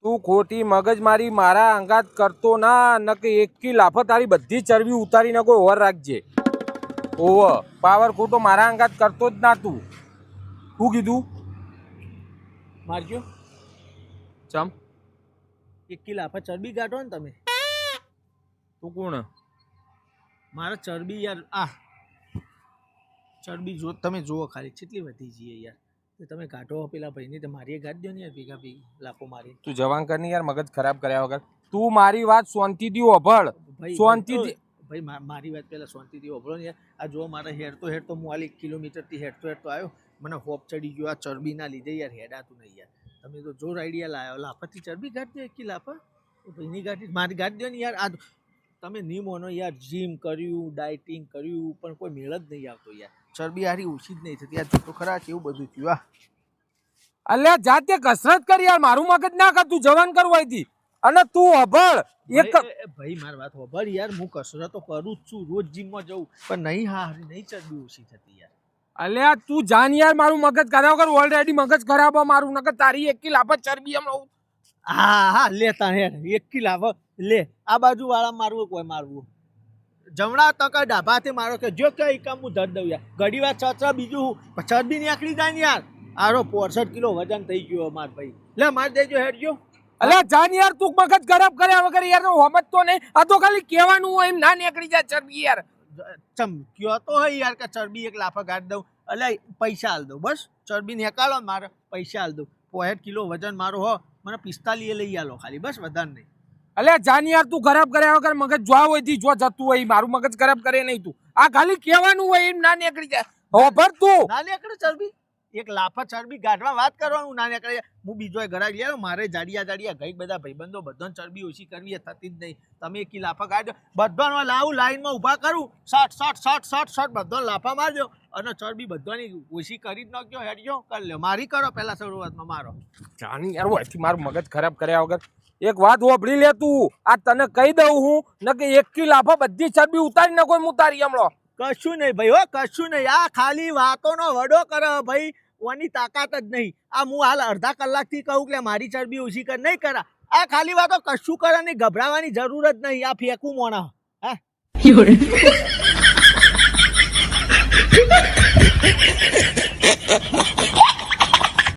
તું ખોટી મગજમારી મારા અંગાત કરતો ના નકે એકી લાફો તારી બધી ચરબી ઉતારીને કોઈ ઓર રાખજે. ઓવ પાવર ખોટો મારા અંગાત કરતો જ ના તું. શું કીધું? મારજો ચમ 1 કિલો લાફા ચરબી કાઢો ને તમે. તું કોણ? મારા ચરબી યાર આ ચરબી જો તમે જુઓ ખાલી કેટલી વધી જઈએ યાર. તમે કાઢો પેલા ભાઈને તો મારી ગાઢ દો ને યાર ભેગા ભેગી લાફો મારી. તું જવાન કરની યાર મગજ ખરાબ કર્યા વગર. તું મારી વાત શાંતિથી ઓભળ. શાંતિથી ભાઈ મારી વાત પહેલા શાંતિથી ઓભળો ને યાર. આ જો મારા હેડતો હું હાલ 1 કિલોમીટરથી હેડતો આવ્યો. મને હોપ ચડી ગયો આ ચરબીના લીધે યાર હેડાતું નહીં યાર. તમે તો જોર આઈડિયા લાવ્યો. લાફાથી ચરબી કાઢ દો 1 કિલો લાફા. ભાઈની ગાડી મારી ગાઢ દો ને યાર. આ તમે નહીં મોનો યાર. જીમ કર્યું ડાયટિંગ કર્યું પણ કોઈ મેળ જ નહીં આવતો યાર. ચરબી હારી ઓછી જ નહીં થતી યાર. તો ખરા કેવું બધું થયું. અલ્યા જાતે કસરત કરી યાર. મારું મગજ ના કર. તું જવાન કરવાયથી અને તું અભળ એક ભાઈ મારી વાત હોભળ યાર. હું કસરત તો કરું જ છું. રોજ જીમમાં જઉં પણ નહીં ચરબી ઓછી થતી યાર. અલ્યા તું જાન યાર. મારું મગજ ખરાબ કર. ઓલરેડી મગજ ખરાબ મારું નકર તારી 1 કિલો લાફા ચરબી એમ રહું. હા લેતા હેર 1 કિલો લાફા લે. આ બાજુ વાળા મારવું કોઈ મારવું. જમણા તકા ડાભાથી મારો કે જો કઈ કામ હું ધર દઉં યાર. ઘડી વાર છત્ર બીજું ચરબી નીકળી જાય ને યાર. આરો 65 કિલો વજન થઈ ગયો માર ભાઈ. લે માર દેજો હેડજો. અલ્યા જાન યાર. તું મગજ ખરાબ કર્યા વગર યાર સમજતો નહીં. આ તો ખાલી કહેવાનું હોય એમ ના નીકળી જાય ચરબી યાર. ચમ કયો તો હોય યાર કે ચરબી 1 લાફા ગાઢ દઉં. એટલે પૈસા હાલ દઉં બસ. ચરબી નીકાળો મારે પૈસા હાલ દઉં. 65 કિલો વજન મારો હો. મને 45 લઈ આલો ખાલી બસ વધારે નહીં. અલ્યા જાન યાર. તું ખરાબ કર્યા વગર મગજ જોવા હોય થી જો જતું હોય. મારું મગજ ખરાબ કરે નહીં તું. આ ખાલી કહેવાનું હોય એમ ના નીકળી જાય. હોભર તું ના નીકળે ચરબી. 1 લાફા ચરબી ગાઢવા વાત કરવાનું ના નીકળે. હું બીજો ઘરાક લઈ આવ્યો. મારે જાડિયા ગઈ બધા ભાઈબંધો બધાને ચરબી ઓછી કરવી થતી જ નહીં. તમે 1 કિલો લાફા ગાઢો બધાનો લાવું લાઈનમાં ઊભા કરું 60 બધા લાફા મારજો અને ચરબી બધાની ઓછી કરી જ નાખ્યો. હેડજો કરી લ્યો. મારી કરો પહેલા શરૂઆતમાં મારો. જાન યાર હોયથી મારું મગજ ખરાબ કર્યા વગર. એક વાત હોભળી લે તું. આ તને કહી દઉં હું નકે 1 કિલો લાફા બધી ચરબી ઉતારી ને કોઈ ઉતારી હમણો. કશું નહીં ભાઈ હો કશું નહીં. આ ખાલી વાતોનો વડો કરે ભાઈ. ઓની તાકાત જ નહીં. આ હું હાલ અડધા કલાકથી કહું કે મારી ચરબી ઓછી કર નહીં કરા. આ ખાલી વાતો કશું કરે નહીં. ગભરાવાની જરૂર જ નહીં. આ ફેંકું મોણા હા